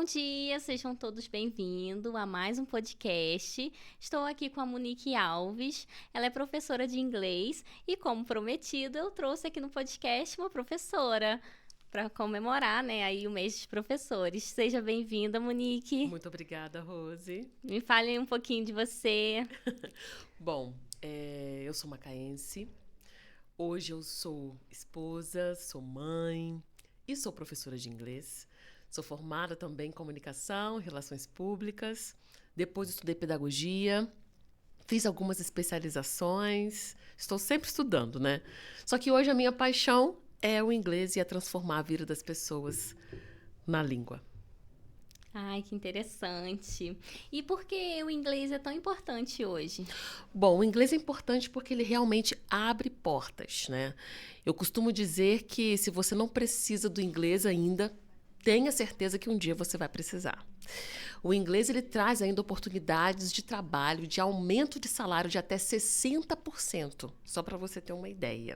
dia, sejam todos bem-vindos a mais um podcast. Estou aqui com a Monique Alves, ela é professora de inglês e, como prometido, eu trouxe aqui no podcast uma professora para comemorar, né, aí o mês dos professores. Seja bem-vinda, Monique. Muito obrigada, Rose. Me fale um pouquinho de você. Bom, eu sou macaense. Hoje eu sou esposa, sou mãe e sou professora de inglês. Sou formada também em comunicação, relações públicas. Depois estudei pedagogia, fiz algumas especializações. Estou sempre estudando, né? Só que hoje a minha paixão é o inglês e é transformar a vida das pessoas na língua. Ai, que interessante. E por que o inglês é tão importante hoje? Bom, o inglês é importante porque ele realmente abre portas, né? Eu costumo dizer que se você não precisa do inglês ainda, tenha certeza que um dia você vai precisar. O inglês ele traz ainda oportunidades de trabalho, de aumento de salário de até 60%, só para você ter uma ideia.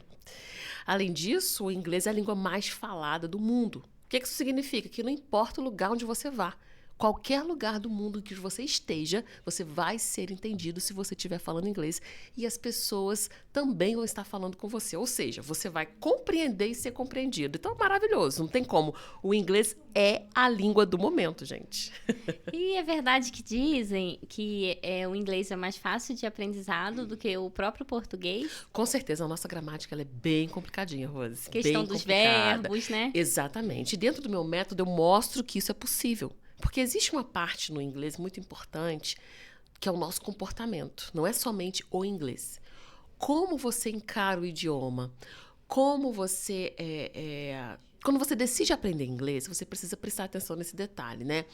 Além disso, o inglês é a língua mais falada do mundo. O que isso significa? Que não importa o lugar onde você vá, qualquer lugar do mundo que você esteja, você vai ser entendido se você estiver falando inglês e as pessoas também vão estar falando com você. Ou seja, você vai compreender e ser compreendido. Então, é maravilhoso, não tem como. O inglês é a língua do momento, gente. E é verdade que dizem que o inglês é mais fácil de aprendizado do que o próprio português? Com certeza, a nossa gramática ela é bem complicadinha, Rose. Questão Bem dos complicada. verbos, né? Exatamente. E dentro do meu método, eu mostro que isso é possível. Porque existe uma parte no inglês muito importante, que é o nosso comportamento. Não é somente o inglês. Como você encara o idioma, como você quando você decide aprender inglês, você precisa prestar atenção nesse detalhe, né?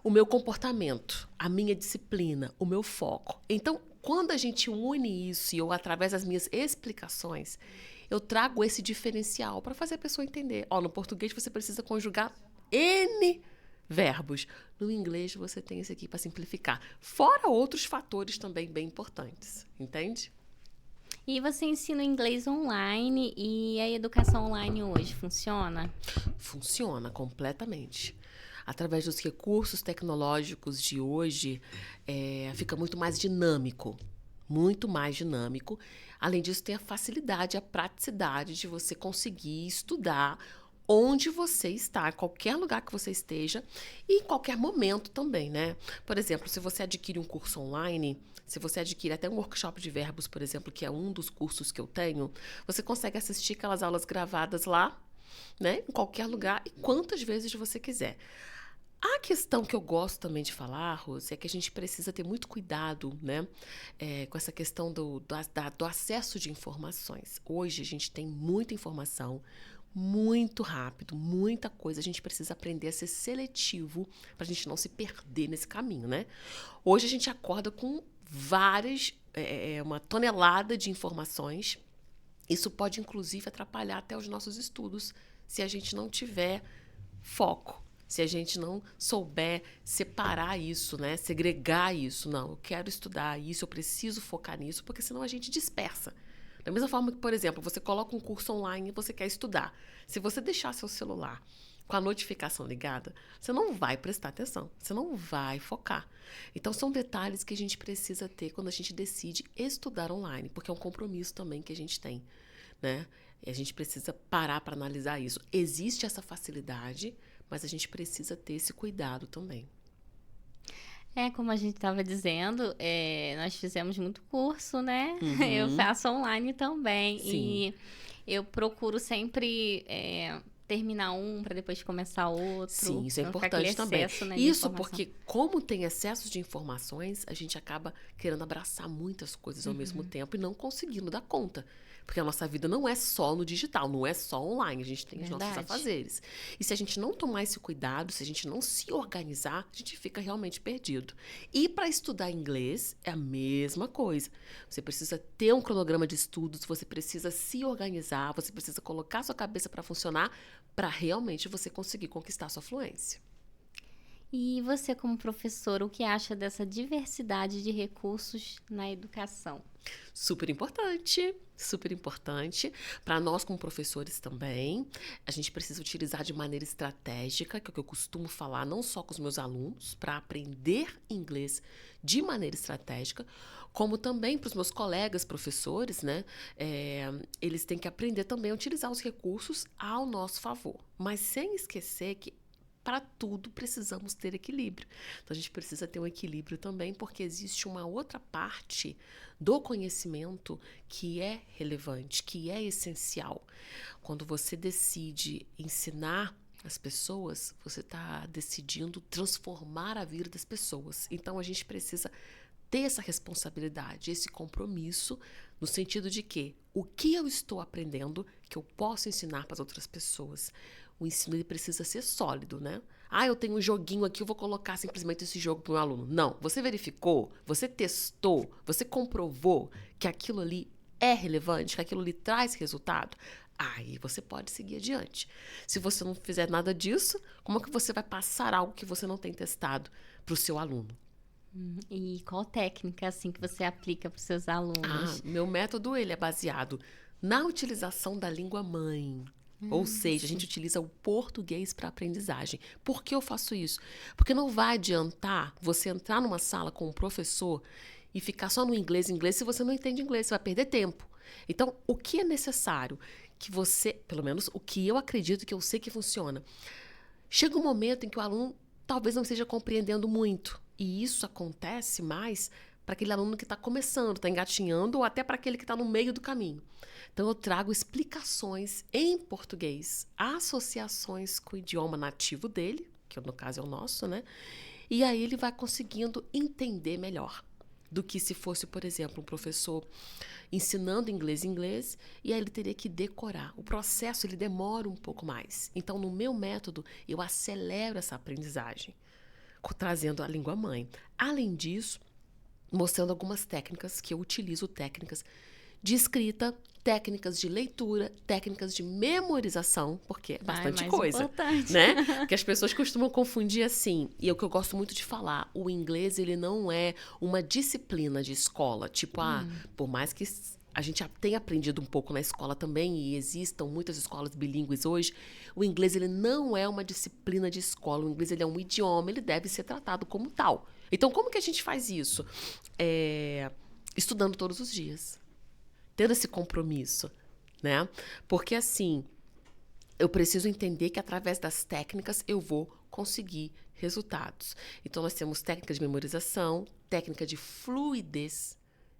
O meu comportamento, a minha disciplina, o meu foco. Então, quando a gente une isso e eu, através das minhas explicações, eu trago esse diferencial para fazer a pessoa entender. No português você precisa conjugar N verbos. No inglês você tem esse aqui para simplificar. Fora outros fatores também bem importantes, entende? E você ensina inglês online e a educação online hoje funciona? Funciona completamente. Através dos recursos tecnológicos de hoje, fica muito mais dinâmico. Muito mais dinâmico. Além disso, tem a facilidade, a praticidade de você conseguir estudar onde você está, qualquer lugar que você esteja e em qualquer momento também, né? Por exemplo, se você adquire um curso online, se você adquire até um workshop de verbos, por exemplo, que é um dos cursos que eu tenho, você consegue assistir aquelas aulas gravadas lá, né? Em qualquer lugar e quantas vezes você quiser. A questão que eu gosto também de falar, Rose, é que a gente precisa ter muito cuidado, né, com essa questão do acesso de informações. Hoje a gente tem muita informação, muito rápido, muita coisa. A gente precisa aprender a ser seletivo para a gente não se perder nesse caminho, né? Hoje a gente acorda com uma tonelada de informações. Isso pode, inclusive, atrapalhar até os nossos estudos se a gente não tiver foco. Se a gente não souber separar isso, né? Segregar isso. Não, eu quero estudar isso, eu preciso focar nisso, porque senão a gente dispersa. Da mesma forma que, por exemplo, você coloca um curso online e você quer estudar. Se você deixar seu celular com a notificação ligada, você não vai prestar atenção, você não vai focar. Então, são detalhes que a gente precisa ter quando a gente decide estudar online, porque é um compromisso também que a gente tem, né? E a gente precisa parar para analisar isso. Existe essa facilidade, mas a gente precisa ter esse cuidado também. Como a gente estava dizendo, nós fizemos muito curso, né? Eu Uhum. faço online também. Sim. E eu procuro sempre terminar um para depois começar outro. Sim, isso é Pra não ficar aquele importante também. excesso, né, de Isso informação. porque, como tem excesso de informações, a gente acaba querendo abraçar muitas coisas ao mesmo tempo e não conseguindo dar conta. Porque a nossa vida não é só no digital, não é só online, a gente tem os nossos Verdade. afazeres. E se a gente não tomar esse cuidado, se a gente não se organizar, a gente fica realmente perdido. E para estudar inglês é a mesma coisa. Você precisa ter um cronograma de estudos, você precisa se organizar, você precisa colocar sua cabeça para funcionar para realmente você conseguir conquistar sua fluência. E você, como professor, o que acha dessa diversidade de recursos na educação? Super importante, super importante. Para nós, como professores também, a gente precisa utilizar de maneira estratégica, que é o que eu costumo falar, não só com os meus alunos, para aprender inglês de maneira estratégica, como também para os meus colegas professores, né? Eles têm que aprender também a utilizar os recursos ao nosso favor, mas sem esquecer que para tudo precisamos ter equilíbrio. Então, a gente precisa ter um equilíbrio também, porque existe uma outra parte do conhecimento que é relevante, que é essencial. Quando você decide ensinar as pessoas, você está decidindo transformar a vida das pessoas. Então, a gente precisa ter essa responsabilidade, esse compromisso, no sentido de que o que eu estou aprendendo, que eu posso ensinar para as outras pessoas. O ensino ele precisa ser sólido, né? Eu tenho um joguinho aqui, eu vou colocar simplesmente esse jogo para um aluno. Não, você verificou, você testou, você comprovou que aquilo ali é relevante, que aquilo ali traz resultado. Aí você pode seguir adiante. Se você não fizer nada disso, como é que você vai passar algo que você não tem testado para o seu aluno? E qual técnica, assim, que você aplica para os seus alunos? Meu método, ele é baseado na utilização da língua mãe. Ou seja, a gente utiliza o português para aprendizagem. Por que eu faço isso? Porque não vai adiantar você entrar numa sala com um professor e ficar só no inglês, se você não entende inglês, você vai perder tempo. Então, o que é necessário que você, pelo menos o que eu acredito que eu sei que funciona, chega um momento em que o aluno talvez não esteja compreendendo muito. E isso acontece mais para aquele aluno que está começando, está engatinhando, ou até para aquele que está no meio do caminho. Então, eu trago explicações em português, associações com o idioma nativo dele, que no caso é o nosso, né? E aí ele vai conseguindo entender melhor do que se fosse, por exemplo, um professor ensinando inglês, e aí ele teria que decorar. O processo, ele demora um pouco mais. Então, no meu método, eu acelero essa aprendizagem, trazendo a língua mãe. Além disso, mostrando algumas técnicas que eu utilizo, técnicas de escrita, técnicas de leitura, técnicas de memorização, porque é bastante coisa, importante. né? Porque as pessoas costumam confundir assim, e é o que eu gosto muito de falar, o inglês, ele não é uma disciplina de escola, tipo, por mais que a gente tenha aprendido um pouco na escola também, e existam muitas escolas bilíngues hoje, o inglês, ele não é uma disciplina de escola, o inglês, ele é um idioma, ele deve ser tratado como tal. Então, como que a gente faz isso? Estudando todos os dias, tendo esse compromisso, né? Porque assim, eu preciso entender que através das técnicas eu vou conseguir resultados. Então, nós temos técnicas de memorização, técnica de fluidez,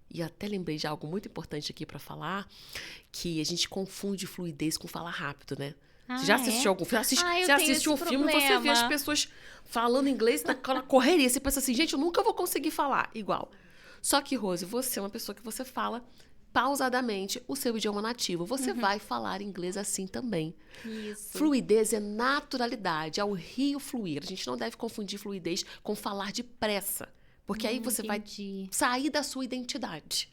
e até lembrei de algo muito importante aqui para falar, que a gente confunde fluidez com falar rápido, né? Você já assistiu algum filme? Você assiste um filme e você vê as pessoas falando inglês naquela correria. Você pensa assim, gente, eu nunca vou conseguir falar igual. Só que, Rose, você é uma pessoa que você fala pausadamente o seu idioma nativo. Você vai falar inglês assim também. Isso. Fluidez é naturalidade, é o rio fluir. A gente não deve confundir fluidez com falar depressa. Porque aí você vai sair da sua identidade.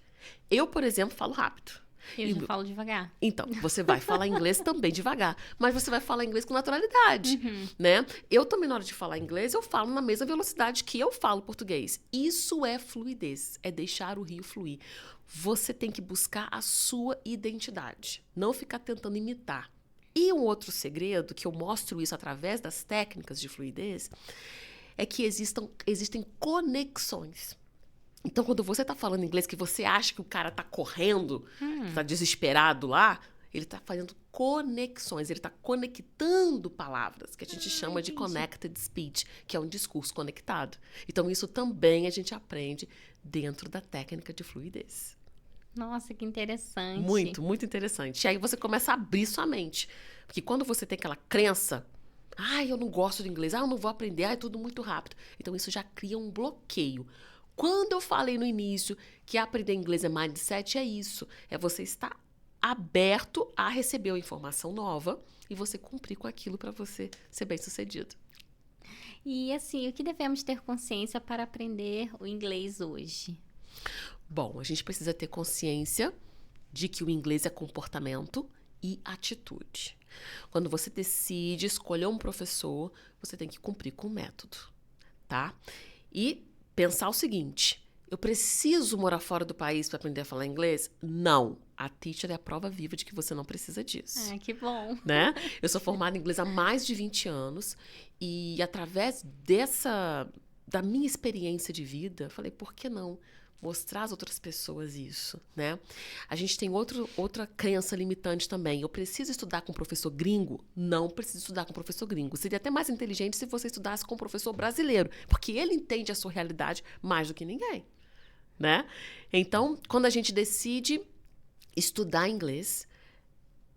Eu, por exemplo, falo rápido. Eu já falo devagar. Então, você vai falar inglês também devagar, mas você vai falar inglês com naturalidade, né? Eu também, na hora de falar inglês, eu falo na mesma velocidade que eu falo português. Isso é fluidez, é deixar o rio fluir. Você tem que buscar a sua identidade, não ficar tentando imitar. E um outro segredo, que eu mostro isso através das técnicas de fluidez, é que existem conexões. Então, quando você tá falando inglês, que você acha que o cara tá correndo, tá desesperado lá, ele tá fazendo conexões, ele tá conectando palavras, que a gente chama de connected speech, que é um discurso conectado. Então, isso também a gente aprende dentro da técnica de fluidez. Nossa, que interessante. Muito, muito interessante. E aí você começa a abrir sua mente. Porque quando você tem aquela crença, eu não gosto de inglês, eu não vou aprender, é tudo muito rápido. Então, isso já cria um bloqueio. Quando eu falei no início que aprender inglês é mindset, é isso. É você estar aberto a receber uma informação nova e você cumprir com aquilo para você ser bem-sucedido. E assim, o que devemos ter consciência para aprender o inglês hoje? Bom, a gente precisa ter consciência de que o inglês é comportamento e atitude. Quando você decide escolher um professor, você tem que cumprir com o método, tá? E pensar o seguinte, Eu preciso morar fora do país para aprender a falar inglês? Não. A Teacher é a prova viva de que você não precisa disso. Ah, que bom. Né? Eu sou formada em inglês há mais de 20 anos e através da minha experiência de vida, falei, por que não mostrar às outras pessoas isso, né? A gente tem outra crença limitante também. Eu preciso estudar com um professor gringo? Não preciso estudar com um professor gringo. Seria até mais inteligente se você estudasse com um professor brasileiro, porque ele entende a sua realidade mais do que ninguém, né? Então, quando a gente decide estudar inglês,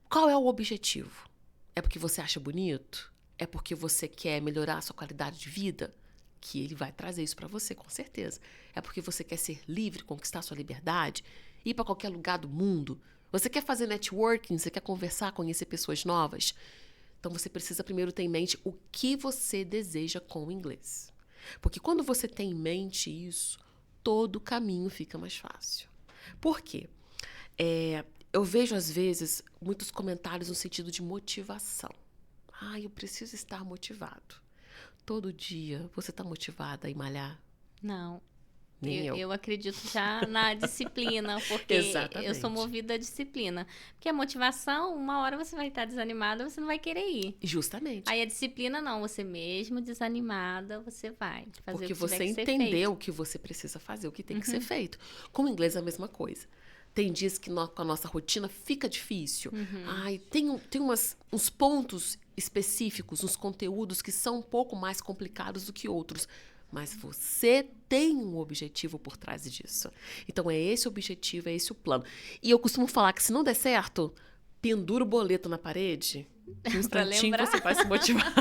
qual é o objetivo? É porque você acha bonito? É porque você quer melhorar a sua qualidade de vida? Que ele vai trazer isso para você, com certeza. É porque você quer ser livre, conquistar sua liberdade, ir para qualquer lugar do mundo. Você quer fazer networking, você quer conversar, conhecer pessoas novas. Então você precisa primeiro ter em mente o que você deseja com o inglês. Porque quando você tem em mente isso, todo o caminho fica mais fácil. Por quê? Eu vejo, às vezes, muitos comentários no sentido de motivação. Eu preciso estar motivado. Todo dia você está motivada a ir malhar? Não. Nem eu. Eu acredito já na disciplina, porque Exatamente. eu sou movida à disciplina. Porque a motivação, uma hora você vai estar desanimada, você não vai querer ir. Justamente. Aí a disciplina não, você mesmo desanimada, você vai fazer Porque o que tiver você que ser entendeu feito. o que você precisa fazer, o que tem que ser feito. Com o inglês é a mesma coisa. Tem dias que com a nossa rotina fica difícil. Tem uns pontos específicos, uns conteúdos que são um pouco mais complicados do que outros. Mas você tem um objetivo por trás disso. Então, é esse o objetivo, é esse o plano. E eu costumo falar que se não der certo, pendura o boleto na parede. Um instantinho você vai se motivar.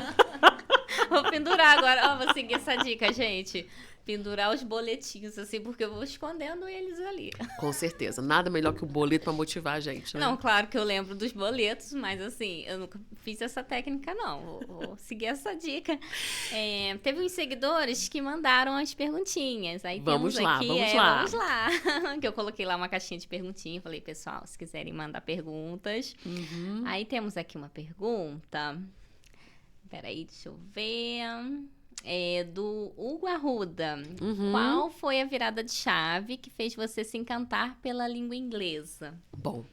Vou pendurar agora. Vou seguir essa dica, gente. Pendurar os boletinhos, assim, porque eu vou escondendo eles ali. Com certeza. Nada melhor que um boleto para motivar a gente, né? Não, claro que eu lembro dos boletos, mas assim, eu nunca fiz essa técnica, não. Vou seguir essa dica. Teve uns seguidores que mandaram as perguntinhas. Aí Vamos lá. Vamos lá. Que eu coloquei lá uma caixinha de perguntinha. Falei, pessoal, se quiserem mandar perguntas. Aí temos aqui uma pergunta. Peraí, deixa eu ver. Do Hugo Arruda. Qual foi a virada de chave que fez você se encantar pela língua inglesa? Bom,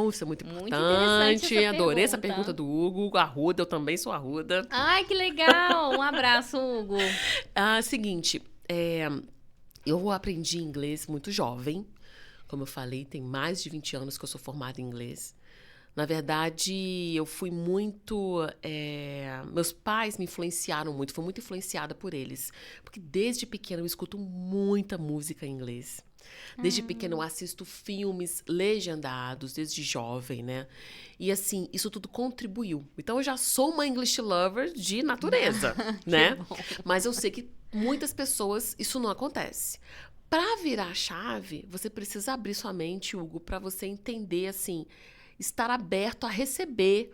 isso é muito importante. Interessante Adorei essa pergunta do Hugo Arruda. Eu também sou Arruda. Ai, que legal! Um abraço, Hugo. Seguinte, eu aprendi inglês muito jovem. Como eu falei, tem mais de 20 anos que eu sou formada em inglês. Na verdade, eu fui muito... meus pais me influenciaram muito, fui muito influenciada por eles. Porque desde pequena eu escuto muita música em inglês. Desde pequena eu assisto filmes legendados, desde jovem, né? E assim, isso tudo contribuiu. Então eu já sou uma English lover de natureza, né? Mas eu sei que muitas pessoas isso não acontece. Para virar a chave, você precisa abrir sua mente, Hugo, para você entender assim... estar aberto a receber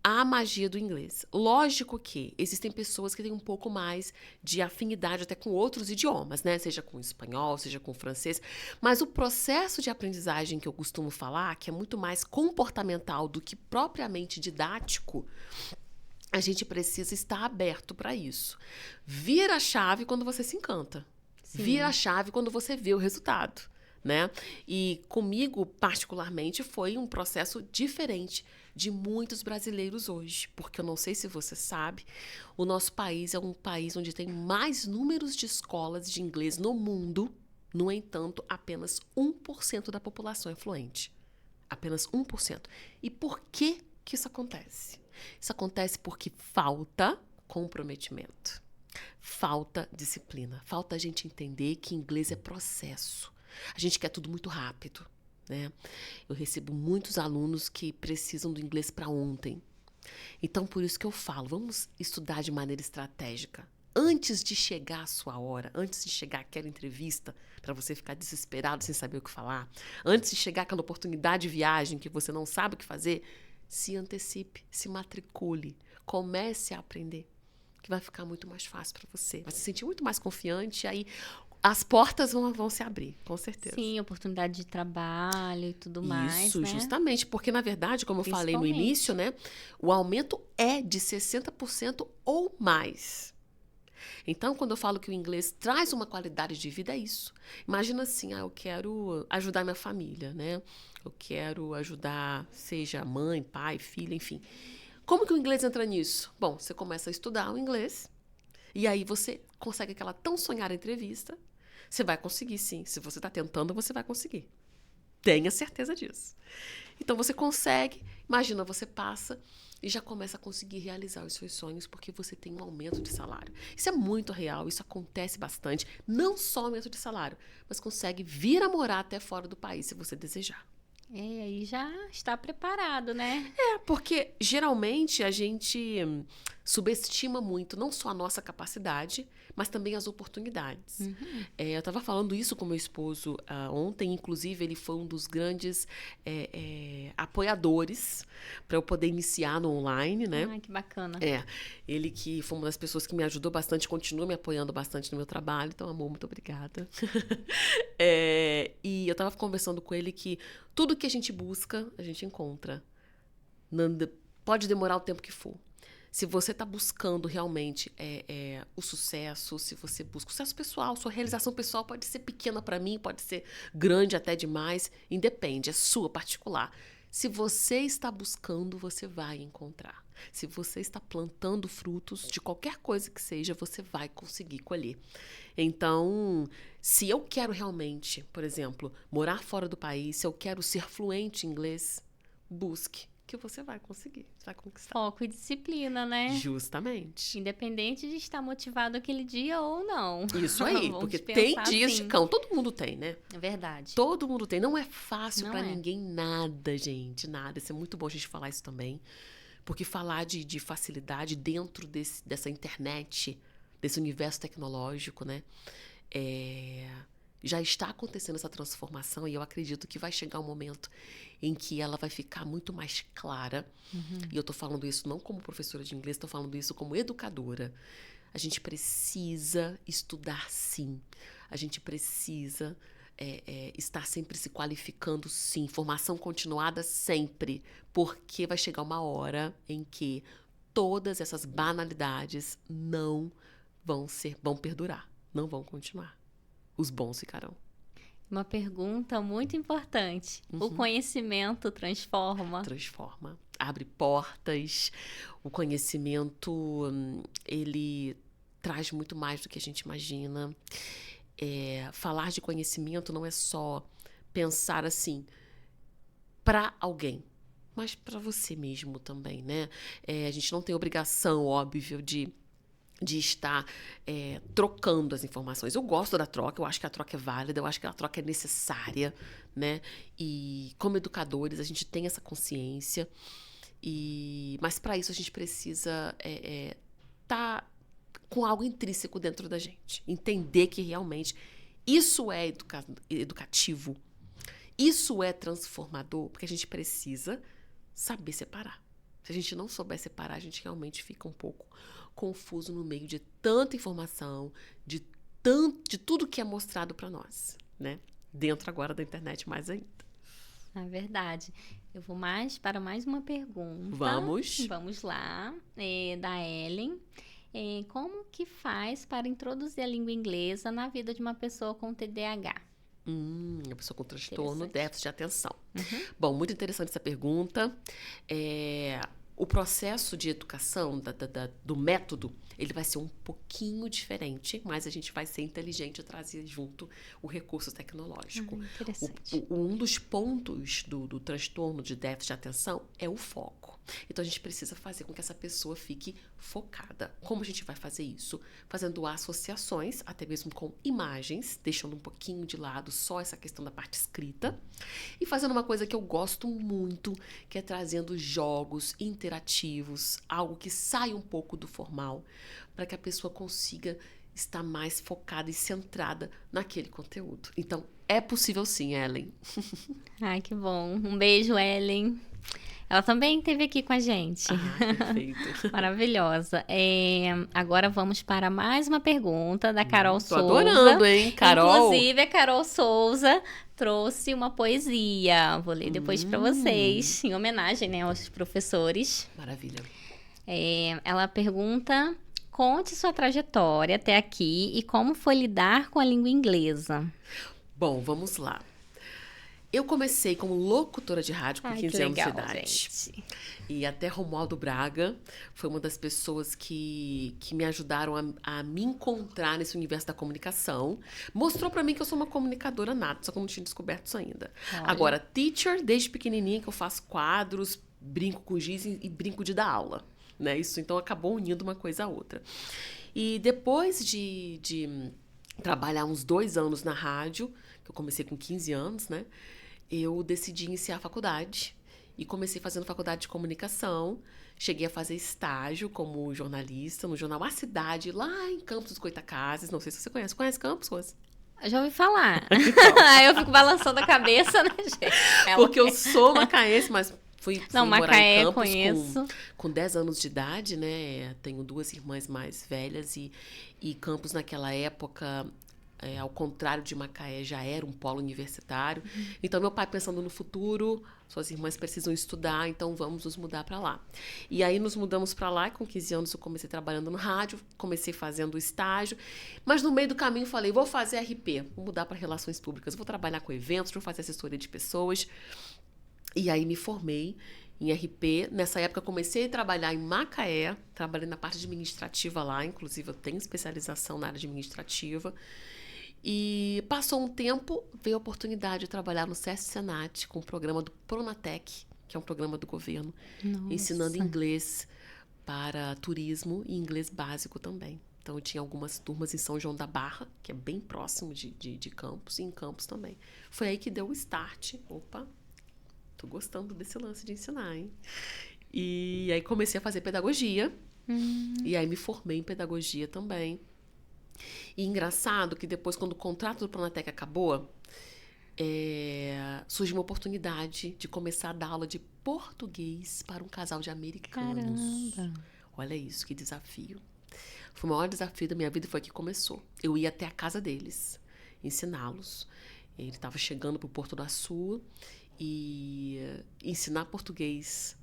a magia do inglês. Lógico que existem pessoas que têm um pouco mais de afinidade até com outros idiomas, né? Seja com espanhol, seja com francês. Mas o processo de aprendizagem que eu costumo falar, que é muito mais comportamental do que propriamente didático, a gente precisa estar aberto para isso. Vira a chave quando você se encanta. Sim. Vira a chave quando você vê o resultado. Né? E comigo, particularmente, foi um processo diferente de muitos brasileiros hoje. Porque eu não sei se você sabe, o nosso país é um país onde tem mais números de escolas de inglês no mundo. No entanto, apenas 1% da população é fluente. Apenas 1%. E por que isso acontece? Isso acontece porque falta comprometimento. Falta disciplina. Falta a gente entender que inglês é processo. A gente quer tudo muito rápido, né? Eu recebo muitos alunos que precisam do inglês para ontem. Então, por isso que eu falo, vamos estudar de maneira estratégica. Antes de chegar a sua hora, antes de chegar aquela entrevista para você ficar desesperado sem saber o que falar, antes de chegar aquela oportunidade de viagem que você não sabe o que fazer, se antecipe, se matricule, comece a aprender, que vai ficar muito mais fácil para você. Vai se sentir muito mais confiante, aí as portas vão se abrir, com certeza. Sim, oportunidade de trabalho e tudo mais, Isso, né? justamente, porque na verdade, como eu falei no início, né, o aumento é de 60% ou mais. Então, quando eu falo que o inglês traz uma qualidade de vida, é isso. Imagina assim, eu quero ajudar minha família, né? Eu quero ajudar, seja mãe, pai, filha, enfim. Como que o inglês entra nisso? Bom, você começa a estudar o inglês e aí você consegue aquela tão sonhada entrevista. Você vai conseguir, sim. Se você está tentando, você vai conseguir. Tenha certeza disso. Então, você consegue, imagina, você passa e já começa a conseguir realizar os seus sonhos porque você tem um aumento de salário. Isso é muito real, isso acontece bastante. Não só aumento de salário, mas consegue vir a morar até fora do país, se você desejar. Aí já está preparado, né? Porque geralmente a gente subestima muito não só a nossa capacidade, mas também as oportunidades. Eu estava falando isso com meu esposo ontem, inclusive ele foi um dos grandes apoiadores para eu poder iniciar no online, né? Ai, que bacana. Ele que foi uma das pessoas que me ajudou bastante, continua me apoiando bastante no meu trabalho, então, amor, muito obrigada. E eu estava conversando com ele que tudo que a gente busca, a gente encontra. Pode demorar o tempo que for. Se você está buscando realmente o sucesso, se você busca o sucesso pessoal, sua realização pessoal pode ser pequena para mim, pode ser grande até demais, independe, é sua particular. Se você está buscando, você vai encontrar. Se você está plantando frutos de qualquer coisa que seja, você vai conseguir colher. Então, se eu quero realmente, por exemplo, morar fora do país, se eu quero ser fluente em inglês, busque, que você vai conseguir, você vai conquistar. Foco e disciplina, né? Justamente. Independente de estar motivado aquele dia ou não. Isso aí, Vamos porque pensar tem dias assim. de cão, todo mundo tem, né? É verdade. Todo mundo tem. Não é fácil Não pra é. ninguém nada, gente, nada. Isso é muito bom a gente falar isso também. Porque falar de facilidade dentro dessa internet, desse universo tecnológico, né? Já está acontecendo essa transformação e eu acredito que vai chegar um momento em que ela vai ficar muito mais clara. E eu tô falando isso não como professora de inglês, tô falando isso como educadora. A gente precisa estudar, sim. A gente precisa estar sempre se qualificando, sim. Formação continuada sempre. Porque vai chegar uma hora em que todas essas banalidades não vão perdurar. Não vão continuar. Os bons ficarão. Uma pergunta muito importante. O conhecimento transforma? Transforma. Abre portas. O conhecimento, ele traz muito mais do que a gente imagina. Falar de conhecimento não é só pensar assim para alguém, mas para você mesmo também, né? A gente não tem obrigação, óbvio, de estar trocando as informações. Eu gosto da troca, eu acho que a troca é válida, eu acho que a troca é necessária, né? E como educadores, a gente tem essa consciência, mas para isso a gente precisa estar com algo intrínseco dentro da gente. Entender que realmente isso é educativo, isso é transformador, porque a gente precisa saber separar. Se a gente não souber separar, a gente realmente fica um pouco confuso no meio de tanta informação, de tudo que é mostrado para nós, né? Dentro agora da internet mais ainda. É verdade. Eu vou para mais uma pergunta. Vamos lá. Da Ellen. Como que faz para introduzir a língua inglesa na vida de uma pessoa com TDAH? Uma pessoa com transtorno, déficit de atenção. Bom, muito interessante essa pergunta. O processo de educação, do método, ele vai ser um pouquinho diferente, mas a gente vai ser inteligente e trazer junto o recurso tecnológico. Interessante. Um dos pontos do transtorno de déficit de atenção é o foco. Então, a gente precisa fazer com que essa pessoa fique focada. Como a gente vai fazer isso? Fazendo associações, até mesmo com imagens, deixando um pouquinho de lado só essa questão da parte escrita. E fazendo uma coisa que eu gosto muito, que é trazendo jogos interativos, algo que saia um pouco do formal, para que a pessoa consiga estar mais focada e centrada naquele conteúdo. Então, é possível sim, Ellen. Ai, que bom. Um beijo, Ellen. Ela também esteve aqui com a gente. Perfeito. Maravilhosa. Agora vamos para mais uma pergunta da Carol Souza. Tô adorando, hein, Carol? Inclusive, a Carol Souza trouxe uma poesia. Vou ler depois para vocês, em homenagem, né, aos professores. Maravilha. Ela pergunta Conte sua trajetória até aqui e como foi lidar com a língua inglesa. Bom, vamos lá. Eu comecei como locutora de rádio com 15 anos de idade. Gente. E até Romualdo Braga foi uma das pessoas que me ajudaram a me encontrar nesse universo da comunicação. Mostrou pra mim que eu sou uma comunicadora nata, só que eu não tinha descoberto isso ainda. Olha. Agora, teacher, desde pequenininha que eu faço quadros, brinco com giz e brinco de dar aula. Né? Isso então acabou unindo uma coisa a outra. E depois de trabalhar uns 2 anos na rádio, que eu comecei com 15 anos, né? Eu decidi iniciar a faculdade e comecei fazendo faculdade de comunicação. Cheguei a fazer estágio como jornalista no jornal A Cidade, lá em Campos dos Goytacazes. Não sei se você conhece. Conhece Campos, Rose? Já ouvi falar. Aí eu fico balançando a cabeça, né, gente? Porque eu sou macaense, mas fui morar Macaé, em Campos conheço. com 10 anos de idade, né? Tenho 2 irmãs mais velhas e Campos naquela época, ao contrário de Macaé, já era um polo universitário. Então, meu pai pensando no futuro, suas irmãs precisam estudar, então vamos nos mudar para lá. E aí nos mudamos para lá, e com 15 anos eu comecei trabalhando no rádio, comecei fazendo estágio, mas no meio do caminho falei, vou fazer RP, vou mudar para relações públicas, vou trabalhar com eventos, vou fazer assessoria de pessoas. E aí me formei em RP. Nessa época comecei a trabalhar em Macaé, trabalhei na parte administrativa lá, inclusive eu tenho especialização na área administrativa. E passou um tempo, veio a oportunidade de trabalhar no SESC Senat com o programa do Pronatec, que é um programa do governo, ensinando inglês para turismo e inglês básico também. Então, eu tinha algumas turmas em São João da Barra, que é bem próximo de Campos, e em Campos também. Foi aí que deu o start. Opa, tô gostando desse lance de ensinar, hein? E aí comecei a fazer pedagogia, e aí me formei em pedagogia também. E engraçado que depois, quando o contrato do Pronatec acabou, surgiu uma oportunidade de começar a dar aula de português para um casal de americanos. Caramba. Olha isso, que desafio. Foi o maior desafio da minha vida, foi que começou. Eu ia até a casa deles, ensiná-los. Ele estava chegando para o Porto do Açu e ensinar português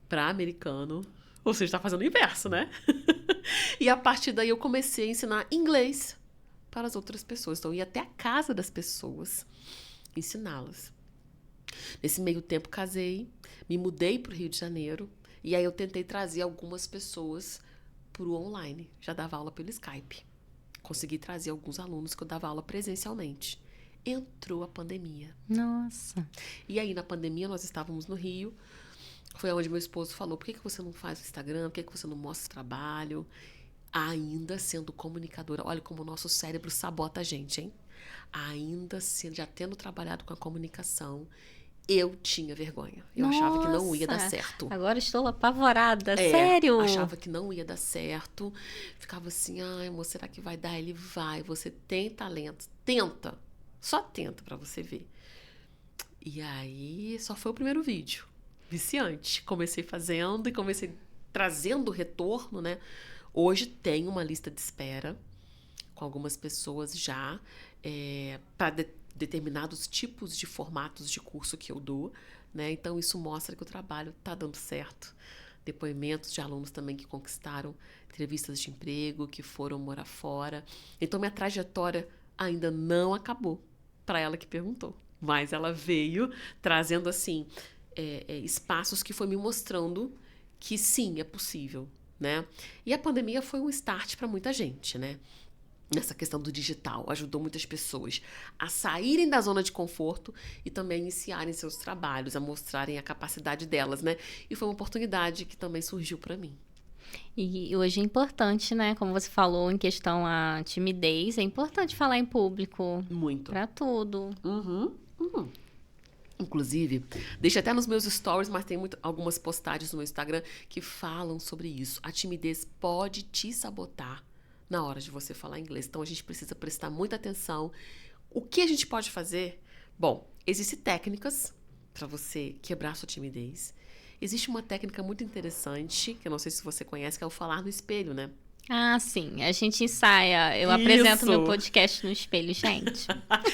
para americano. Ou seja, está fazendo o inverso, né? E a partir daí eu comecei a ensinar inglês para as outras pessoas. Então, eu ia até a casa das pessoas ensiná-las. Nesse meio tempo, casei, me mudei para o Rio de Janeiro. E aí eu tentei trazer algumas pessoas para o online. Já dava aula pelo Skype. Consegui trazer alguns alunos que eu dava aula presencialmente. Entrou a pandemia. Nossa. E aí, na pandemia, nós estávamos no Rio. Foi onde meu esposo falou, por que você não faz o Instagram? Por que você não mostra o trabalho? Ainda sendo comunicadora. Olha como o nosso cérebro sabota a gente, hein? Ainda sendo, já tendo trabalhado com a comunicação, eu tinha vergonha. Eu achava que não ia dar certo. Agora estou apavorada. Sério? Achava que não ia dar certo. Ficava assim, ai, amor, será que vai dar? Ele vai. Você tem talento. Tenta. Só tenta pra você ver. E aí, só foi o primeiro vídeo. Viciante. Comecei fazendo e comecei trazendo retorno, né? Hoje tem uma lista de espera com algumas pessoas já para determinados tipos de formatos de curso que eu dou, né? Então, isso mostra que o trabalho está dando certo. Depoimentos de alunos também que conquistaram entrevistas de emprego, que foram morar fora. Então, minha trajetória ainda não acabou, para ela que perguntou. Mas ela veio trazendo, assim, espaços que foi me mostrando que sim, é possível, né? E a pandemia foi um start para muita gente, né? Nessa questão do digital, ajudou muitas pessoas a saírem da zona de conforto e também a iniciarem seus trabalhos, a mostrarem a capacidade delas, né? E foi uma oportunidade que também surgiu para mim. E hoje é importante, né? Como você falou, em questão a timidez, é importante falar em público. Muito. Pra tudo. Inclusive, deixa até nos meus stories, mas tem algumas postagens no meu Instagram que falam sobre isso. A timidez pode te sabotar na hora de você falar inglês. Então, a gente precisa prestar muita atenção. O que a gente pode fazer? Bom, existem técnicas para você quebrar sua timidez. Existe uma técnica muito interessante, que eu não sei se você conhece, que é o falar no espelho, né? Ah, sim. A gente ensaia. Eu apresento meu podcast no espelho, gente.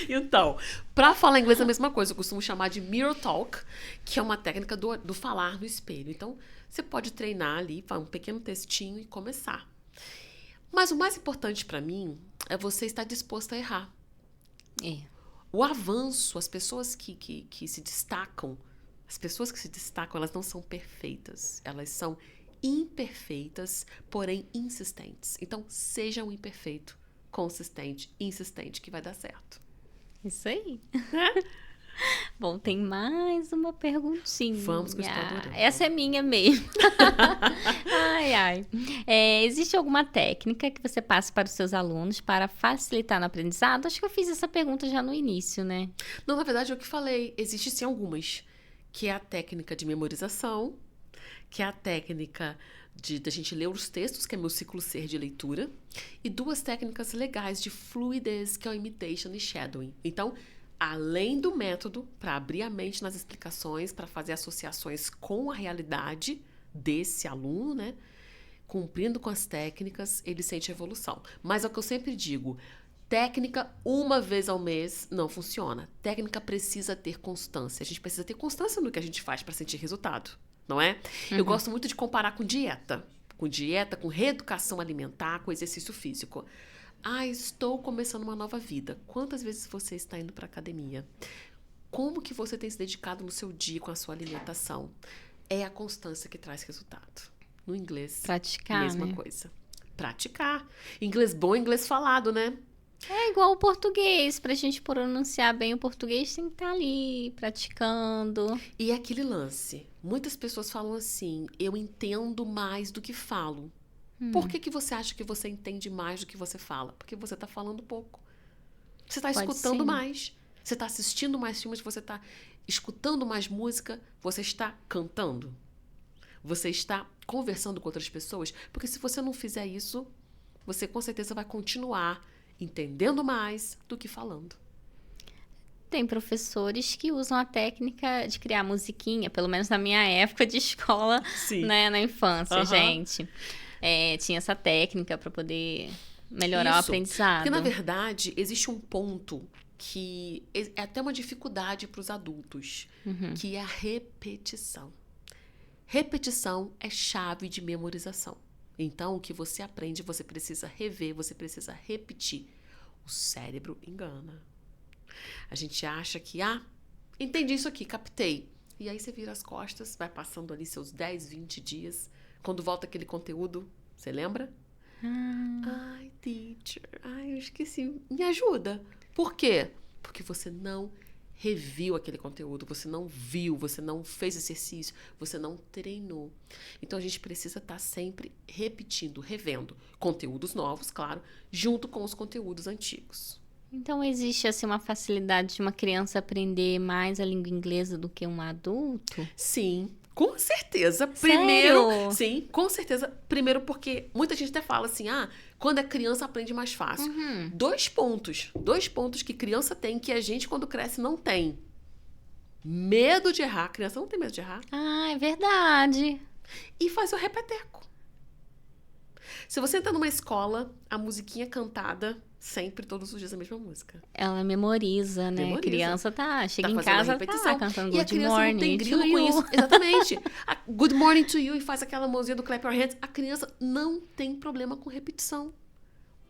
Então, para falar inglês é a mesma coisa. Eu costumo chamar de mirror talk, que é uma técnica do falar no espelho. Então, você pode treinar ali, um pequeno textinho e começar. Mas o mais importante para mim é você estar disposto a errar. É. O avanço, as pessoas que se destacam, elas não são perfeitas. Elas são imperfeitas, porém insistentes. Então, seja um imperfeito, consistente, insistente, que vai dar certo. Isso aí. Bom, tem mais uma perguntinha. Vamos, que eu estou adorando. Essa é minha mesmo. Ai, ai. Existe alguma técnica que você passa para os seus alunos para facilitar no aprendizado? Acho que eu fiz essa pergunta já no início, né? Não, na verdade, é o que falei. Existem sim algumas. Que é a técnica de memorização, que é a técnica da gente ler os textos, que é meu ciclo ser de leitura, e 2 técnicas legais de fluidez, que é o imitation e shadowing. Então, além do método, para abrir a mente nas explicações, para fazer associações com a realidade desse aluno, né? Cumprindo com as técnicas, ele sente evolução. Mas é o que eu sempre digo, técnica uma vez ao mês não funciona. Técnica precisa ter constância. A gente precisa ter constância no que a gente faz para sentir resultado, não é? Uhum. Eu gosto muito de comparar com dieta. Com reeducação alimentar, com exercício físico. Estou começando uma nova vida. Quantas vezes você está indo para a academia? Como que você tem se dedicado no seu dia com a sua alimentação? É a constância que traz resultado. No inglês, praticar, mesma né? coisa. Praticar. Inglês bom, inglês falado, né? É igual o português. Pra gente pronunciar bem o português, tem que estar ali praticando. E aquele lance. Muitas pessoas falam assim, eu entendo mais do que falo. Por que você acha que você entende mais do que você fala? Porque você está falando pouco. Você está escutando ser. mais. Você está assistindo mais filmes, você está escutando mais música, você está cantando. Você está conversando com outras pessoas. Porque se você não fizer isso, você com certeza vai continuar entendendo mais do que falando. Tem professores que usam a técnica de criar musiquinha, pelo menos na minha época de escola, né, na infância, gente. Tinha essa técnica para poder melhorar o aprendizado. Porque, na verdade, existe um ponto que é até uma dificuldade para os adultos, que é a repetição. Repetição é chave de memorização. Então, o que você aprende, você precisa rever, você precisa repetir. O cérebro engana. A gente acha que, entendi isso aqui, captei. E aí você vira as costas, vai passando ali seus 10, 20 dias. Quando volta aquele conteúdo, você lembra? Ai, teacher, eu esqueci. Me ajuda. Por quê? Porque você não reviu aquele conteúdo, você não viu, você não fez exercício, você não treinou. Então, a gente precisa estar sempre repetindo, revendo conteúdos novos, claro, junto com os conteúdos antigos. Então, existe assim uma facilidade de uma criança aprender mais a língua inglesa do que um adulto? Sim, com certeza. Sério? Sim, com certeza. Primeiro porque muita gente até fala assim, quando é criança aprende mais fácil. 2 pontos que criança tem que a gente quando cresce não tem. Medo de errar. A criança não tem medo de errar. É verdade. E faz o repeteco. Se você entra numa escola, a musiquinha cantada, sempre, todos os dias, a mesma música. Ela memoriza, né? A criança chega em casa, cantando Good Morning. E a criança não tem grilo com isso. Exatamente. Good Morning to You e faz aquela mãozinha do Clap Your Hands. A criança não tem problema com repetição.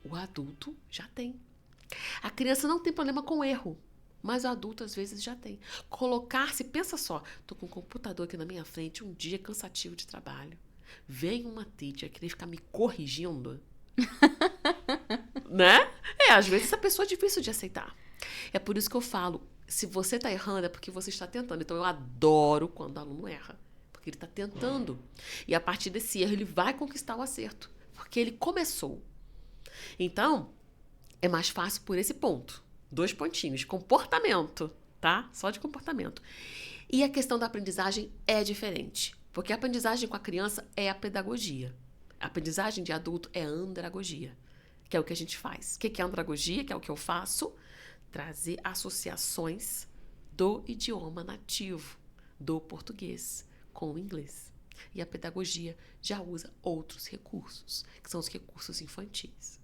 O adulto já tem. A criança não tem problema com erro. Mas o adulto, às vezes, já tem. Colocar-se, pensa só, tô com um computador aqui na minha frente, um dia cansativo de trabalho. Vem uma teacher querer ficar me corrigindo. Né? Às vezes essa pessoa é difícil de aceitar. É por isso que eu falo, se você tá errando é porque você está tentando. Então eu adoro quando o aluno erra, porque ele está tentando. E a partir desse erro ele vai conquistar o acerto, porque ele começou. Então, é mais fácil por esse ponto. 2 pontinhos, comportamento, tá? Só de comportamento. E a questão da aprendizagem é diferente, porque a aprendizagem com a criança é a pedagogia. A aprendizagem de adulto é a andragogia, que é o que a gente faz. O que é andragogia? Que é o que eu faço? Trazer associações do idioma nativo, do português, com o inglês. E a pedagogia já usa outros recursos, que são os recursos infantis.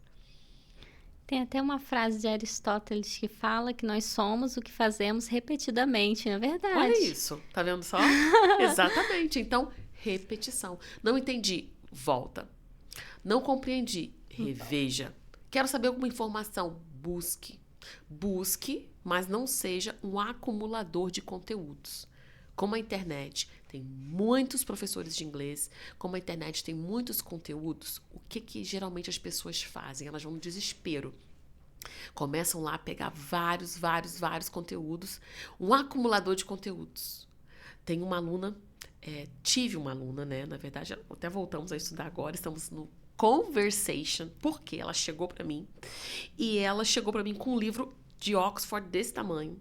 Tem até uma frase de Aristóteles que fala que nós somos o que fazemos repetidamente, não é verdade? Olha isso, tá vendo só? Exatamente. Então, repetição. Não entendi, volta. Não compreendi, reveja. Quero saber alguma informação? Busque. Busque, mas não seja um acumulador de conteúdos. Como a internet tem muitos professores de inglês, como a internet tem muitos conteúdos, o que geralmente as pessoas fazem? Elas vão no desespero. Começam lá a pegar vários conteúdos, um acumulador de conteúdos. Tem uma aluna, tive uma aluna, né? Na verdade, até voltamos a estudar agora, estamos no Conversation, porque ela chegou para mim, e ela chegou para mim com um livro de Oxford desse tamanho,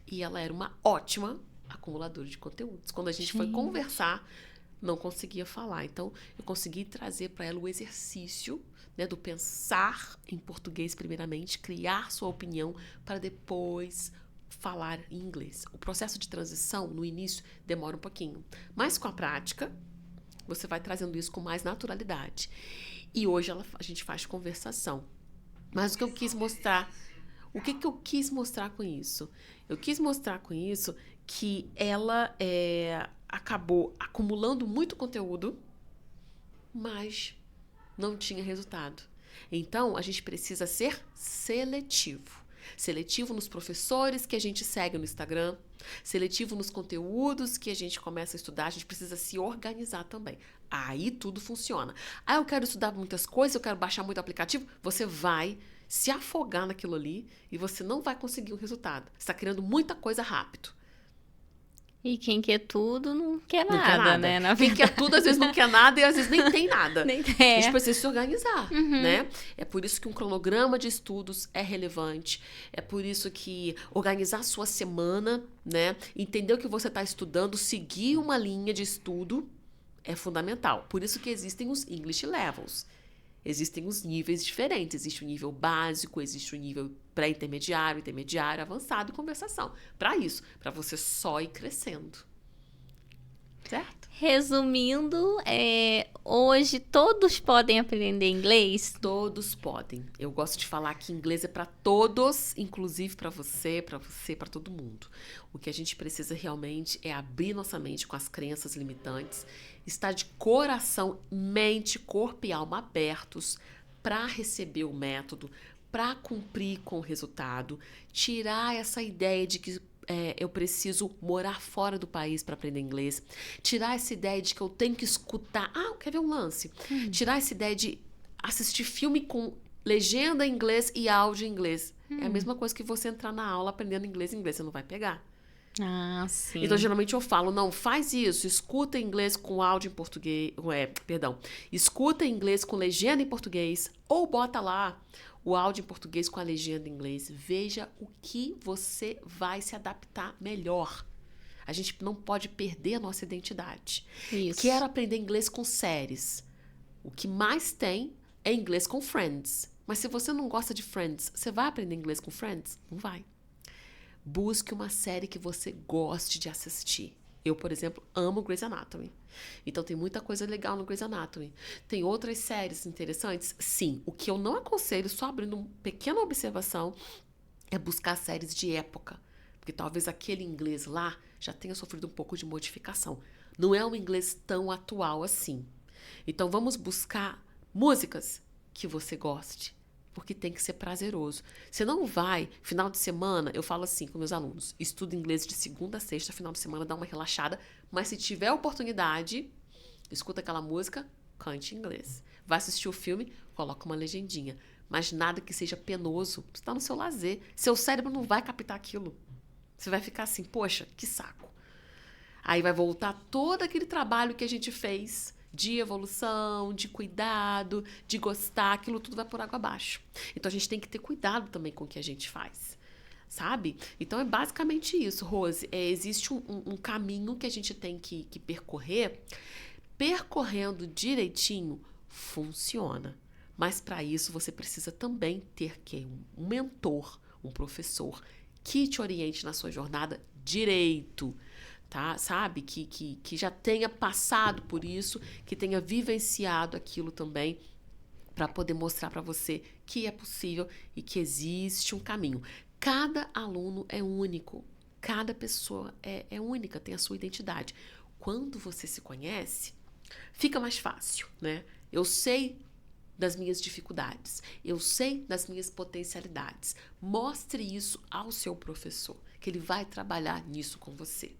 e ela era uma ótima acumuladora de conteúdos. Quando a gente foi conversar, não conseguia falar. Então, eu consegui trazer para ela o exercício, né, do pensar em português primeiramente, criar sua opinião para depois falar em inglês. O processo de transição, no início, demora um pouquinho. Mas com a prática, você vai trazendo isso com mais naturalidade. E hoje a gente faz conversação. Mas o que eu quis mostrar... O que eu quis mostrar com isso? Eu quis mostrar com isso que ela acabou acumulando muito conteúdo, mas não tinha resultado. Então, a gente precisa ser seletivo. Seletivo nos professores que a gente segue no Instagram, seletivo nos conteúdos que a gente começa a estudar, a gente precisa se organizar também. Aí tudo funciona. Eu quero estudar muitas coisas, eu quero baixar muito aplicativo, você vai se afogar naquilo ali e você não vai conseguir um resultado. Você está criando muita coisa rápido. E quem quer tudo não quer Não nada, quer nada, né? Quem quer tudo, às vezes não quer nada e às vezes nem tem nada. Nem tem. A gente precisa se organizar, né? É por isso que um cronograma de estudos é relevante. É por isso que organizar a sua semana, né? Entender o que você está estudando, seguir uma linha de estudo é fundamental. Por isso que existem os English Levels. Existem os níveis diferentes. Existe o nível básico, existe o nível pré-intermediário, intermediário, avançado e conversação. Para isso, para você só ir crescendo. Certo? Resumindo, hoje todos podem aprender inglês? Todos podem. Eu gosto de falar que inglês é para todos, inclusive para você, para todo mundo. O que a gente precisa realmente é abrir nossa mente com as crenças limitantes, estar de coração, mente, corpo e alma abertos para receber o método, para cumprir com o resultado, tirar essa ideia de que eu preciso morar fora do país para aprender inglês. Tirar essa ideia de que eu tenho que escutar. Quer ver um lance? Tirar essa ideia de assistir filme com legenda em inglês e áudio em inglês. É a mesma coisa que você entrar na aula aprendendo inglês em inglês. Você não vai pegar. Sim. Então, geralmente eu falo, não, faz isso. Escuta inglês com áudio em português. Escuta inglês com legenda em português. Ou bota lá o áudio em português com a legenda em inglês. Veja o que você vai se adaptar melhor. A gente não pode perder a nossa identidade. Isso. Quero aprender inglês com séries. O que mais tem é inglês com Friends. Mas se você não gosta de Friends, você vai aprender inglês com Friends? Não vai. Busque uma série que você goste de assistir. Eu, por exemplo, amo Grey's Anatomy. Então, tem muita coisa legal no Grey's Anatomy. Tem outras séries interessantes? Sim. O que eu não aconselho, só abrindo uma pequena observação, é buscar séries de época. Porque talvez aquele inglês lá já tenha sofrido um pouco de modificação. Não é um inglês tão atual assim. Então, vamos buscar músicas que você goste. Porque tem que ser prazeroso. Você não vai, final de semana, eu falo assim com meus alunos, estuda inglês de segunda a sexta, final de semana dá uma relaxada, mas se tiver oportunidade, escuta aquela música, cante em inglês. Vai assistir o filme, coloca uma legendinha. Mas nada que seja penoso, você está no seu lazer. Seu cérebro não vai captar aquilo. Você vai ficar assim, poxa, que saco. Aí vai voltar todo aquele trabalho que a gente fez de evolução, de cuidado, de gostar, aquilo tudo vai por água abaixo. Então, a gente tem que ter cuidado também com o que a gente faz, sabe? Então, é basicamente isso, Rose. Existe um caminho que a gente tem que percorrer. Percorrendo direitinho, funciona. Mas, para isso, você precisa também ter um mentor, um professor, que te oriente na sua jornada direito. Tá? Sabe? Que já tenha passado por isso, que tenha vivenciado aquilo também, para poder mostrar para você que é possível e que existe um caminho. Cada aluno é único, cada pessoa é única, tem a sua identidade. Quando você se conhece, fica mais fácil, né? Eu sei das minhas dificuldades. Eu sei das minhas potencialidades. Mostre isso ao seu professor, que ele vai trabalhar nisso com você.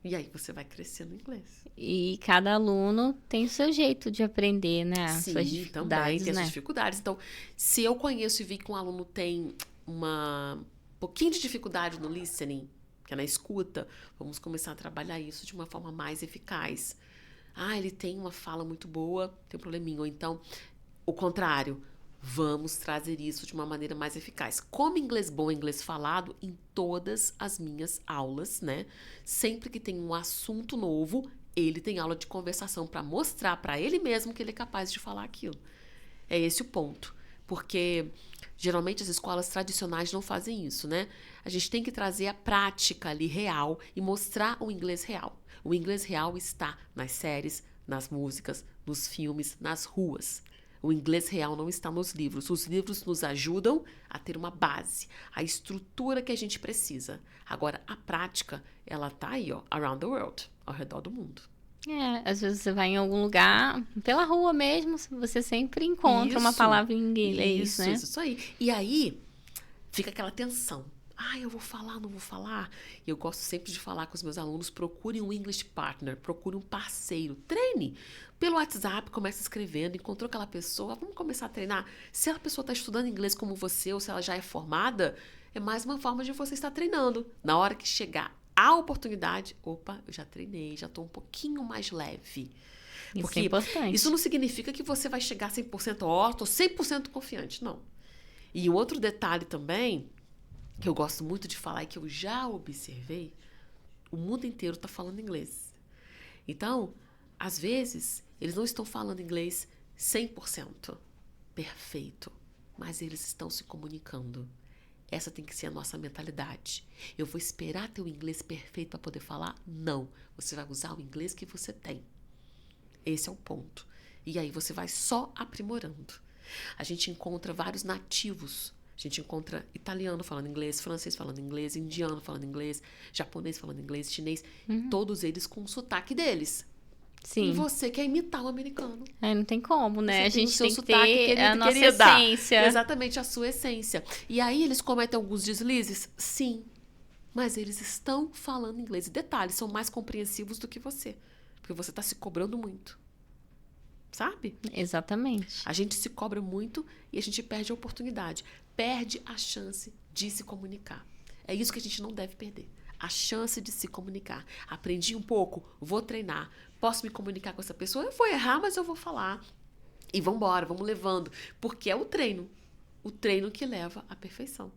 E aí você vai crescer no inglês. E cada aluno tem o seu jeito de aprender, né? Sim, suas dificuldades, também tem né? suas dificuldades. Então, se eu conheço e vi que um aluno tem um pouquinho de dificuldade no listening, que é na escuta, vamos começar a trabalhar isso de uma forma mais eficaz. Ele tem uma fala muito boa, tem um probleminha. Ou então, o contrário, vamos trazer isso de uma maneira mais eficaz. Como inglês bom, inglês falado, em todas as minhas aulas, né? Sempre que tem um assunto novo, ele tem aula de conversação para mostrar para ele mesmo que ele é capaz de falar aquilo. É esse o ponto. Porque geralmente as escolas tradicionais não fazem isso, né? A gente tem que trazer a prática ali real e mostrar o inglês real. O inglês real está nas séries, nas músicas, nos filmes, nas ruas. O inglês real não está nos livros. Os livros nos ajudam a ter uma base, a estrutura que a gente precisa. Agora, a prática, ela tá aí, ó, around the world, ao redor do mundo. Às vezes você vai em algum lugar, pela rua mesmo, você sempre encontra uma palavra em inglês, né? Isso aí. E aí, fica aquela tensão. Eu vou falar, não vou falar? E eu gosto sempre de falar com os meus alunos, procure um English partner, procure um parceiro, treine. Pelo WhatsApp, comece escrevendo, encontrou aquela pessoa, vamos começar a treinar. Se a pessoa está estudando inglês como você, ou se ela já é formada, é mais uma forma de você estar treinando. Na hora que chegar a oportunidade, opa, eu já treinei, já estou um pouquinho mais leve. Porque isso é importante. Isso não significa que você vai chegar 100% orto ou 100% confiante, não. E um outro detalhe também, que eu gosto muito de falar e que eu já observei, o mundo inteiro está falando inglês. Então, às vezes, eles não estão falando inglês 100% perfeito, mas eles estão se comunicando. Essa tem que ser a nossa mentalidade. Eu vou esperar ter o inglês perfeito para poder falar? Não. Você vai usar o inglês que você tem. Esse é o ponto. E aí você vai só aprimorando. A gente encontra vários nativos. A gente encontra italiano falando inglês, francês falando inglês, indiano falando inglês, japonês falando inglês, chinês. Todos eles com o sotaque deles. Sim. E você quer imitar o americano. Não tem como, né? Você a gente tem tem que ter a nossa querida. essência. Exatamente, a sua essência. E aí eles cometem alguns deslizes? Sim. Mas eles estão falando inglês. E detalhes, são mais compreensivos do que você. Porque você está se cobrando muito. Sabe? Exatamente. A gente se cobra muito e a gente perde a oportunidade. Perde a chance de se comunicar. É isso que a gente não deve perder. A chance de se comunicar. Aprendi um pouco, vou treinar. Posso me comunicar com essa pessoa? Eu vou errar, mas eu vou falar. E vamos embora, vamos levando. Porque é o treino. O treino que leva à perfeição.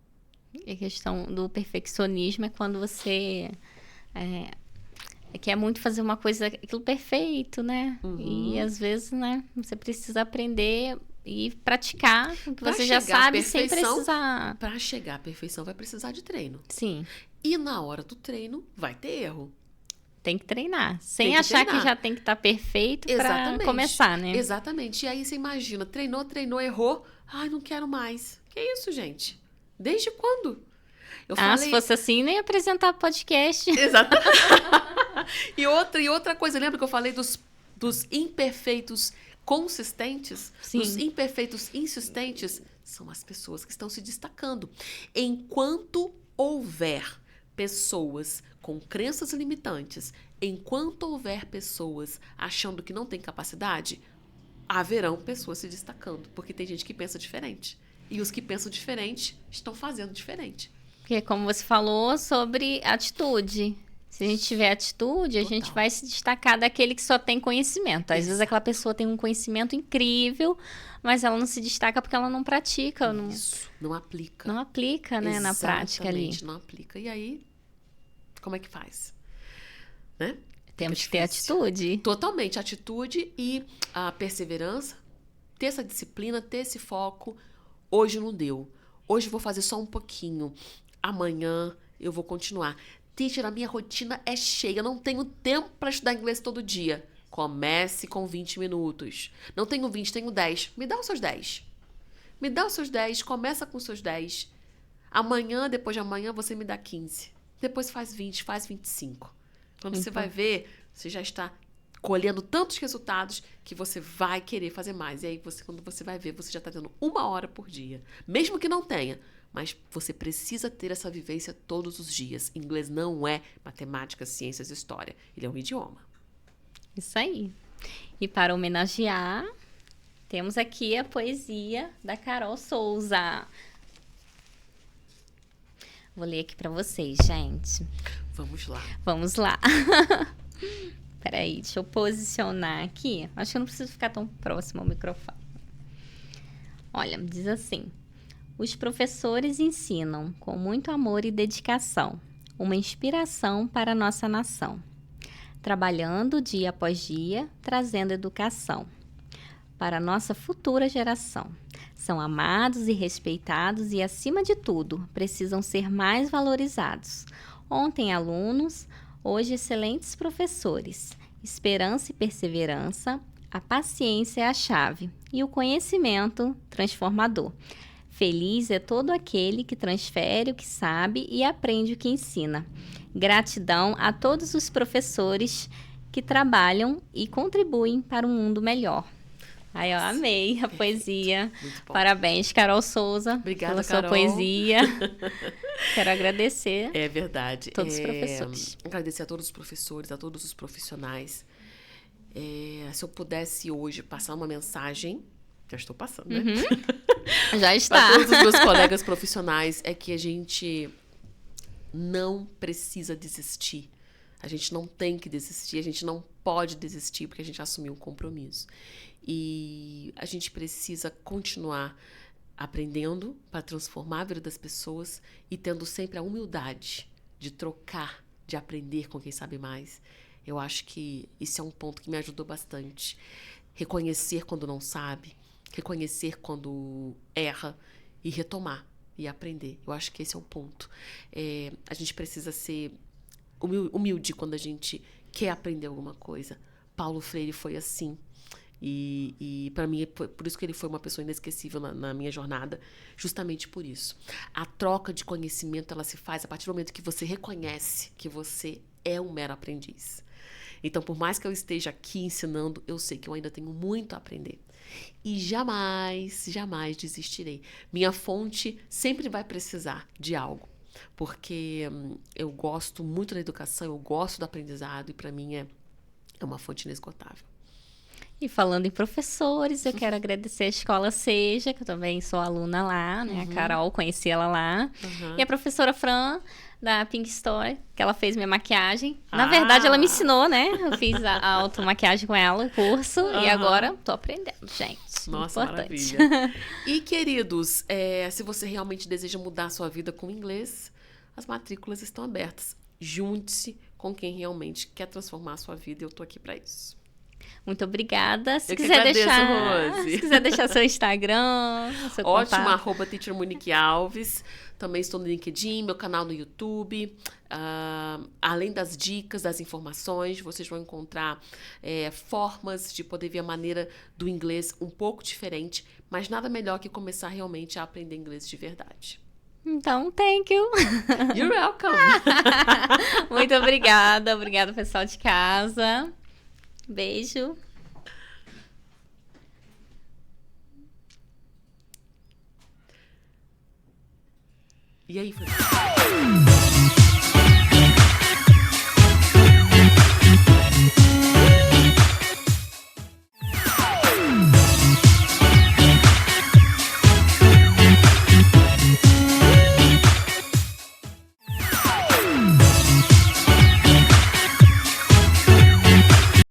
A questão do perfeccionismo é quando você quer muito fazer uma coisa, aquilo perfeito, né? E às vezes, né, você precisa aprender e praticar o que você já sabe sem precisar. Para chegar à perfeição vai precisar de treino. Sim. E na hora do treino vai ter erro. Tem que treinar. Sem achar que já tem que estar perfeito para começar, né? Exatamente. E aí você imagina, treinou, errou. Não quero mais. Que isso, gente? Desde quando? Se fosse assim, nem ia apresentar podcast. Exatamente. E outra coisa, lembra que eu falei dos imperfeitos consistentes? Sim. Dos imperfeitos insistentes? São as pessoas que estão se destacando. Enquanto houver pessoas com crenças limitantes, enquanto houver pessoas achando que não tem capacidade, haverão pessoas se destacando, porque tem gente que pensa diferente. E os que pensam diferente estão fazendo diferente. Porque como você falou sobre atitude. Se a gente tiver atitude, a gente vai se destacar daquele que só tem conhecimento. Às vezes aquela pessoa tem um conhecimento incrível, mas ela não se destaca porque ela não pratica. Isso, não aplica. Não aplica, né, na prática ali. Exatamente, não aplica. E aí, como é que faz? Né? Temos que ter atitude. Totalmente, atitude e a perseverança, ter essa disciplina, ter esse foco. Hoje não deu. Hoje eu vou fazer só um pouquinho. Amanhã eu vou continuar. Teacher, a minha rotina é cheia. Eu não tenho tempo para estudar inglês todo dia. Comece com 20 minutos. Não tenho 20, tenho 10. Me dá os seus 10. Me dá os seus 10. Começa com os seus 10. Amanhã, depois de amanhã, você me dá 15. Depois faz 20, faz 25. Quando você vai ver, você já está colhendo tantos resultados que você vai querer fazer mais. E aí, quando você vai ver, você já está tendo 1 hora por dia. Mesmo que não tenha, mas você precisa ter essa vivência todos os dias. Inglês não é matemática, ciências e história. Ele é um idioma. Isso aí. E para homenagear, temos aqui a poesia da Carol Souza. Vou ler aqui para vocês, gente. Vamos lá. Vamos lá. Peraí, deixa eu posicionar aqui. Acho que eu não preciso ficar tão próximo ao microfone. Olha, diz assim: os professores ensinam com muito amor e dedicação, uma inspiração para a nossa nação, trabalhando dia após dia, trazendo educação para a nossa futura geração. São amados e respeitados e, acima de tudo, precisam ser mais valorizados. Ontem, alunos, hoje, excelentes professores. Esperança e perseverança, a paciência é a chave e o conhecimento transformador. Feliz é todo aquele que transfere o que sabe e aprende o que ensina. Gratidão a todos os professores que trabalham e contribuem para um mundo melhor. Ai, eu amei a poesia. Muito bom. Parabéns, Carol Souza. Obrigada, pela Carol. sua poesia. Quero agradecer. É verdade. Todos os professores. Agradecer a todos os professores, a todos os profissionais. Se eu pudesse hoje passar uma mensagem, já estou passando, né? Já está. Para todos os meus colegas profissionais, é que a gente não precisa desistir. A gente não tem que desistir, a gente não pode desistir porque a gente assumiu um compromisso. E a gente precisa continuar aprendendo para transformar a vida das pessoas e tendo sempre a humildade de trocar, de aprender com quem sabe mais. Eu acho que isso é um ponto que me ajudou bastante. Reconhecer quando não sabe, reconhecer quando erra e retomar e aprender. Eu acho que esse é um ponto. A gente precisa ser humilde quando a gente quer aprender alguma coisa. Paulo Freire foi assim. E para mim, por isso que ele foi uma pessoa inesquecível na minha jornada, justamente por isso. A troca de conhecimento, ela se faz a partir do momento que você reconhece que você é um mero aprendiz. Então, por mais que eu esteja aqui ensinando, eu sei que eu ainda tenho muito a aprender. E jamais, jamais desistirei. Minha fonte sempre vai precisar de algo. Porque eu gosto muito da educação, eu gosto do aprendizado e para mim é uma fonte inesgotável. E falando em professores, eu quero agradecer a Escola Seja, que eu também sou aluna lá, né? A Carol, conheci ela lá. E a professora Fran, da Pink Store, que ela fez minha maquiagem. Na verdade, ela me ensinou, né? Eu fiz a automaquiagem com ela, o curso, e agora tô aprendendo, gente. Nossa, importante. maravilha. E, queridos, se você realmente deseja mudar a sua vida com inglês, as matrículas estão abertas. Junte-se com quem realmente quer transformar a sua vida, eu tô aqui para isso. Muito obrigada. Se Eu quiser que agradeço, deixar, Rose. se quiser deixar seu Instagram, seu Ótimo, contato. @Teacher Monique Alves. Também estou no LinkedIn, meu canal no YouTube. Além das dicas, das informações, vocês vão encontrar formas de poder ver a maneira do inglês um pouco diferente, mas nada melhor que começar realmente a aprender inglês de verdade. Então, thank you. You're welcome. Muito obrigada. Obrigada, pessoal de casa. Beijo. E aí, Fran?